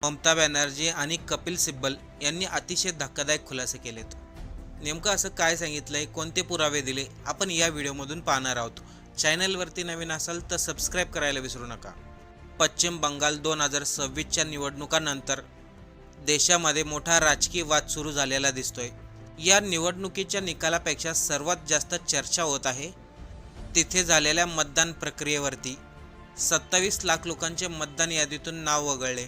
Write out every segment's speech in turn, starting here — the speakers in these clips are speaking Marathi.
ममता बॅनर्जी आणि कपिल सिब्बल यांनी अतिशय धक्कादायक खुलासे केलेत. नेमकं असं काय सांगितलंय, कोणते पुरावे दिले, आपण या व्हिडिओमधून पाहणार आहोत. चॅनलवरती नवीन असाल तर सबस्क्राईब करायला विसरू नका. पश्चिम बंगाल 2026च्या निवडणुकांनंतर देशामध्ये मोठा राजकीय वाद सुरू झालेला दिसतोय. या निवडणुकीच्या निकालापेक्षा सर्वात जास्त चर्चा होत आहे तिथे झालेल्या मतदान प्रक्रियेवरती. 27 लाख लोकांचे मतदान यादीतून नाव वगळले.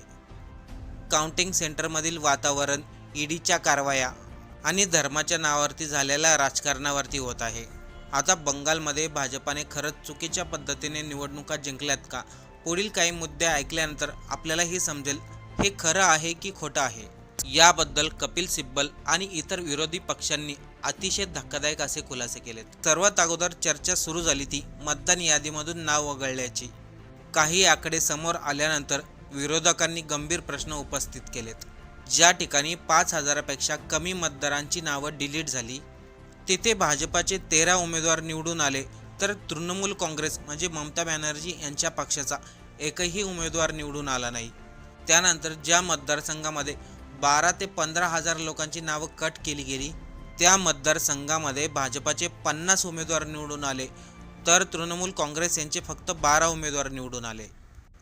काउंटिंग सेंटरमधील वातावरण, ईडीच्या कारवाया आणि धर्माच्या नावावरती झालेल्या राजकारणावरती होत आहे. आता बंगालमध्ये भाजपाने खरंच चुकीच्या पद्धतीने निवडणुका जिंकल्यात का? पुढील काही मुद्दे ऐकल्यानंतर आपल्याला हे समजेल हे खरं आहे की खोटं आहे. याबद्दल कपिल सिब्बल आणि इतर विरोधी पक्षांनी अतिशय धक्कादायक असे खुलासे केलेत. सर्वात अगोदर चर्चा सुरू झाली ती मतदान यादीमधून नाव वगळल्याची. काही आकडे समोर आल्यानंतर विरोधकांनी गंभीर प्रश्न उपस्थित केलेत. ज्या ठिकाणी 5,000पेक्षा कमी मतदारांची नावं डिलीट झाली तिथे भाजपाचे 13 उमेदवार निवडून आले, तर तृणमूल काँग्रेस म्हणजे ममता बॅनर्जी यांच्या पक्षाचा एकही उमेदवार निवडून आला नाही. त्यानंतर ज्या मतदारसंघामध्ये 12 ते 15,000 लोकांची नावं कट केली गेली त्या मतदारसंघामध्ये भाजपाचे 50 उमेदवार निवडून आले, तर तृणमूल काँग्रेस यांचे फक्त 12 उमेदवार निवडून आले.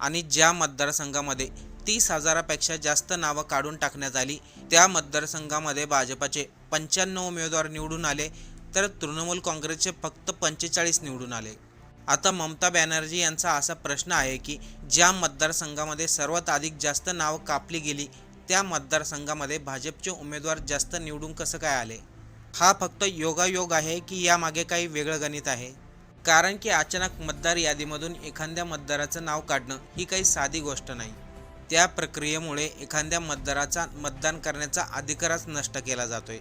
आणि ज्या मतदारसंघामध्ये 30,000पेक्षा जास्त नावं काढून टाकण्यात आली त्या मतदारसंघामध्ये भाजपाचे 95 उमेदवार निवडून आले, तर तृणमूल काँग्रेसचे फक्त 45 निवडून आले. आता ममता बॅनर्जी यांचा असा प्रश्न आहे की ज्या मतदारसंघामध्ये सर्वात अधिक जास्त नावं कापली गेली त्या मतदारसंघामध्ये भाजपचे उमेदवार जास्त निवडून कसं काय आले? हा फक्त योगायोग आहे की यामागे काही वेगळं गणित आहे? कारण की अचानक मतदार यादीमधून एखाद्या मतदाराचं नाव काढणं ही काही साधी गोष्ट नाही. त्या प्रक्रियेमुळे एखाद्या मतदाराचा मतदान करण्याचा अधिकारच नष्ट केला जातोय.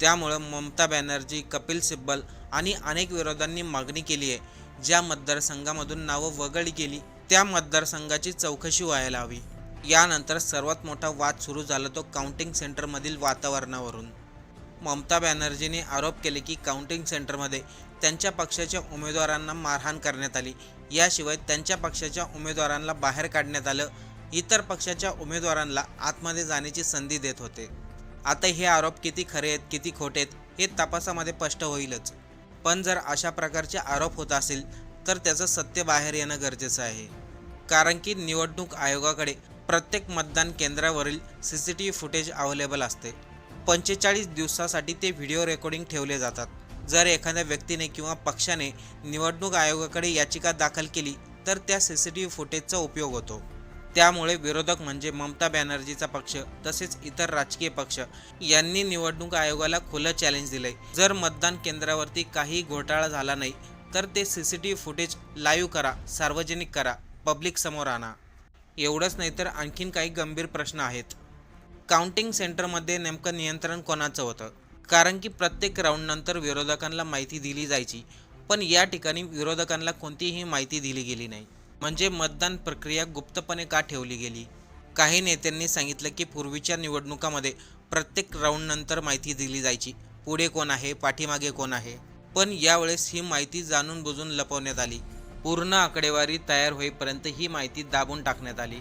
त्यामुळं ममता बॅनर्जी, कपिल सिब्बल आणि अनेक विरोधांनी मागणी केली आहे ज्या मतदारसंघामधून नावं वगळली गेली त्या मतदारसंघाची चौकशी व्हायला हवी. यानंतर सर्वात मोठा वाद सुरू झाला तो काउंटिंग सेंटरमधील वातावरणावरून. ममता बॅनर्जीने आरोप केले की काउंटिंग सेंटरमध्ये त्यांच्या पक्षाच्या उमेदवारांना मारहाण करण्यात आली. याशिवाय त्यांच्या पक्षाच्या उमेदवारांना बाहेर काढण्यात आलं, इतर पक्षाच्या उमेदवारांना आतमध्ये जाण्याची संधी देत होते. आता हे आरोप किती खरे आहेत किती खोटे आहेत हे तपासामध्ये स्पष्ट होईलच. पण जर अशा प्रकारचे आरोप होत असेल तर त्याचं सत्य बाहेर येणं गरजेचं आहे. कारण की निवडणूक आयोगाकडे प्रत्येक मतदान केंद्रावरील CCTV फुटेज अवेलेबल असते. 45 दिवसासाठी ते व्हिडिओ रेकॉर्डिंग ठेवले जातात. जर एखाद्या व्यक्तीने किंवा पक्षाने निवडणूक आयोगाकडे याचिका दाखल केली तर त्या CCTV फुटेजचा उपयोग होतो. त्यामुळे विरोधक म्हणजे ममता बॅनर्जीचा पक्ष तसेच इतर राजकीय पक्ष यांनी निवडणूक आयोगाला खुलं चॅलेंज दिलंय. जर मतदान केंद्रावरती काही घोटाळा झाला नाही तर ते CCTV फुटेज लाईव्ह करा, सार्वजनिक करा, पब्लिक समोर आणा. एवढंच नाही तर आणखीन काही गंभीर प्रश्न आहेत. काउंटिंग सेंटरमध्ये नेमकं नियंत्रण कोणाचं होतं? कारण की प्रत्येक राऊंडनंतर विरोधकांना माहिती दिली जायची, पण या ठिकाणी विरोधकांना कोणतीही माहिती दिली गेली नाही. म्हणजे मतदान प्रक्रिया गुप्तपणे का ठेवली गेली? काही नेत्यांनी सांगितलं की पूर्वीच्या निवडणुकामध्ये प्रत्येक राऊंडनंतर माहिती दिली जायची, पुढे कोण आहे, पाठीमागे कोण आहे. पण यावेळेस ही माहिती जाणून बुजून लपवण्यात आली. पूर्ण आकडेवारी तयार होईपर्यंत ही माहिती दाबून टाकण्यात आली.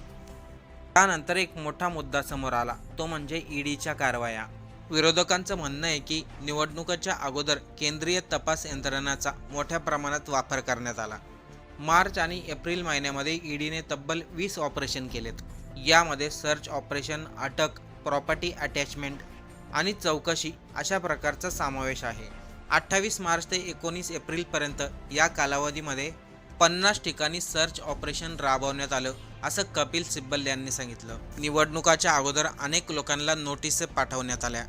त्यानंतर एक मोठा मुद्दा समोर आला, तो म्हणजे ईडीच्या कारवाया. विरोधकांचं म्हणणं आहे की निवडणुकाच्या अगोदर केंद्रीय तपास यंत्रणाचा मोठ्या प्रमाणात वापर करण्यात आला. मार्च आणि एप्रिल महिन्यामध्ये ईडीने तब्बल 20 ऑपरेशन केलेत. यामध्ये सर्च ऑपरेशन, अटक, प्रॉपर्टी अटॅचमेंट आणि चौकशी अशा प्रकारचा समावेश आहे. 28 मार्च ते 19 एप्रिलपर्यंत या कालावधीमध्ये 50 ठिकाणी सर्च ऑपरेशन राबवण्यात आलं, असं कपिल सिब्बल यांनी सांगितलं. निवडणुकाच्या अगोदर अनेक लोकांना नोटीस पाठवण्यात आल्या.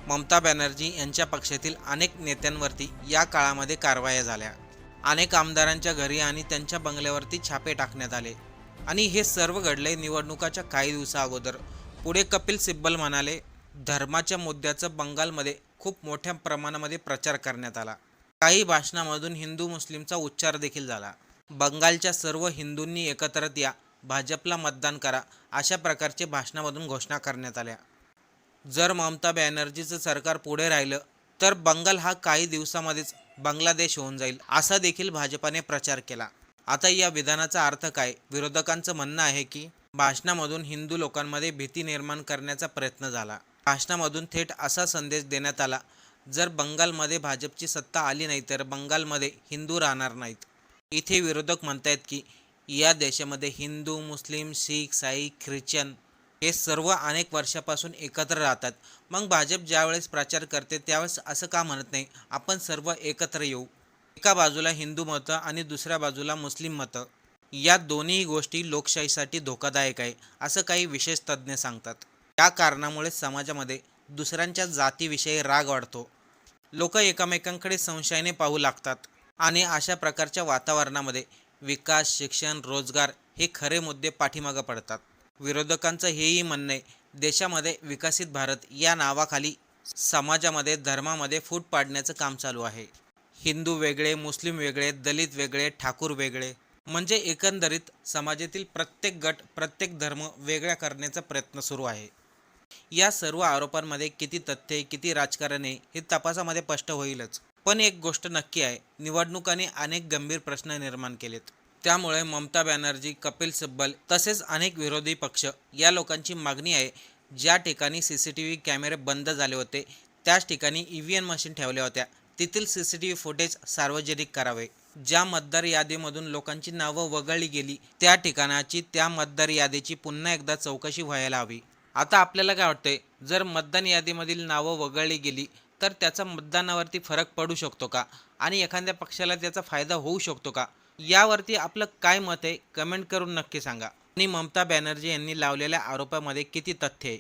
ममता बॅनर्जी यांच्या पक्षातील अनेक नेत्यांवरती या काळामध्ये कारवाया झाल्या. अनेक आमदारांच्या घरी आणि त्यांच्या बंगल्यावरती छापे टाकण्यात आले. आणि हे सर्व घडले निवडणुकाच्या काही दिवसा अगोदर. पुढे कपिल सिब्बल म्हणाले, धर्माच्या मुद्द्याचं बंगालमध्ये खूप मोठ्या प्रमाणामध्ये प्रचार करण्यात आला. काही भाषणामधून हिंदू मुस्लिमचा उच्चार देखील झाला. बंगालच्या सर्व हिंदूंनी एकत्रित या, भाजपला मतदान करा अशा प्रकारचे भाषणामधून घोषणा करण्यात आल्या. जर ममता बॅनर्जीचं सरकार पुढे राहिलं तर बंगाल हा काही दिवसामध्येच बांगलादेश होऊन जाईल असा देखील भाजपाने प्रचार केला. आता या विधानाचा अर्थ काय? विरोधकांचं म्हणणं आहे की भाषणामधून हिंदू लोकांमध्ये भीती निर्माण करण्याचा प्रयत्न झाला. भाषणामधून थेट असा संदेश देण्यात आला, जर बंगालमध्ये भाजपची सत्ता आली नाही तर बंगालमध्ये हिंदू राहणार नाहीत. इथे विरोधक म्हणतायत की या देशामध्ये हिंदू, मुस्लिम, शीख, साई, ख्रिश्चन हे सर्व अनेक वर्षापासून एकत्र राहतात. मग भाजप ज्यावेळेस प्रचार करते त्यावेळेस असं का म्हणत नाही, आपण सर्व एकत्र येऊ. एका बाजूला हिंदू मतं आणि दुसऱ्या बाजूला मुस्लिम मतं. या दोन्ही गोष्टी लोकशाहीसाठी धोकादायक आहे, असं काही विशेष तज्ज्ञ सांगतात. या कारणामुळे समाजामध्ये दुसऱ्यांच्या जातीविषयी राग वाढतो. लोक एकमेकांकडे संशयाने पाहू लागतात आणि अशा प्रकारच्या वातावरणामध्ये विकास, शिक्षण, रोजगार हे खरे मुद्दे पाठीमागे पडतात. विरोधकांचं हेही म्हणणं आहे, देशामध्ये विकसित भारत या नावाखाली समाजामध्ये धर्मामध्ये फूट पाडण्याचं काम चालू आहे. हिंदू वेगळे, मुस्लिम वेगळे, दलित वेगळे, ठाकूर वेगळे, म्हणजे एकंदरीत समाजातील प्रत्येक गट, प्रत्येक धर्म वेगळा करण्याचा प्रयत्न सुरू आहे. या सर्व आरोपांमध्ये किती तथ्य आहे, किती राजकारण आहे हे तपासामध्ये स्पष्ट होईलच. पण एक गोष्ट नक्की आहे, निवडणुकांनी अनेक गंभीर प्रश्न निर्माण केलेत. त्यामुळे ममता बॅनर्जी, कपिल सिब्बल तसेच अनेक विरोधी पक्ष या लोकांची मागणी आहे, ज्या ठिकाणी CCTV कॅमेरे बंद झाले होते त्याच ठिकाणी EVM मशीन ठेवल्या होत्या, तेथील CCTV फुटेज सार्वजनिक करावे. ज्या मतदार यादीमधून लोकांची नावं वगळली गेली त्या ठिकाणाची, त्या मतदार यादीची पुन्हा एकदा चौकशी व्हायला हवी. आता आपल्याला काय वाटतंय, जर मतदान यादीमधील नावं वगळली गेली तर त्याचा मतदानावरती फरक पडू शकतो का आणि एखाद्या पक्षाला त्याचा फायदा होऊ शकतो का? यावरती आपलं काय मत आहे कमेंट करून नक्की सांगा. आणि ममता बॅनर्जी यांनी लावलेल्या आरोपामध्ये किती तथ्य आहे